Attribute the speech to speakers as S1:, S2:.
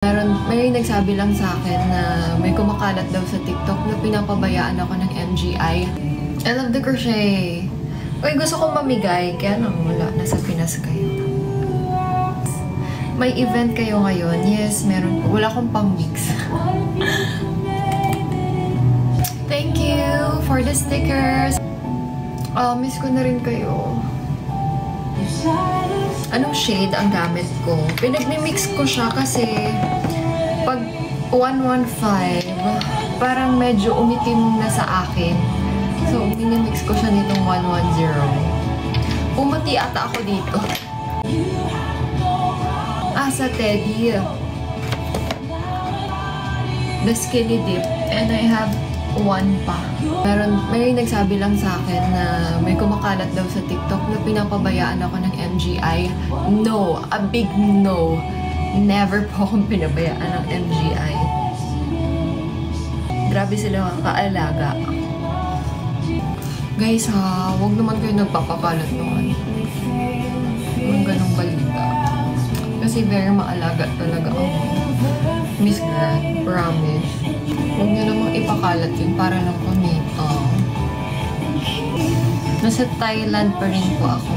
S1: May nagsabi lang sa akin na may kumakalat daw sa TikTok na pinapabayaan ako ng MGI. I love the crochet. Uy, gusto kong mamigay, kaya nang wala, nasa Pinas kayo. May event kayo ngayon? Yes, meron po. Wala akong pang-mix. Thank you for the stickers. Miss ko na rin kayo. Anong shade ang gamit ko? Pinagmi-mix ko siya kasi pag 115, parang medyo umitim na sa akin. So, minimix ko siya nitong 110. Pumuti ata ako dito. Sa Teddy. The Skinny Dip. And I have one pa. May nagsabi lang sa akin na may kumakalat daw sa TikTok na pinapabayaan ako ng MGI. No. A big no. Never po akong pinabayaan ng MGI. Grabe sila kaalaga. Guys ha, huwag naman kayo nagpapakalat naman. Yung ganong balita. Kasi very maalaga talaga ako. Miss Girl, promise. Huwag nyo namang ipakalat yun para lang kumita. Nasa Thailand pa rin po ako.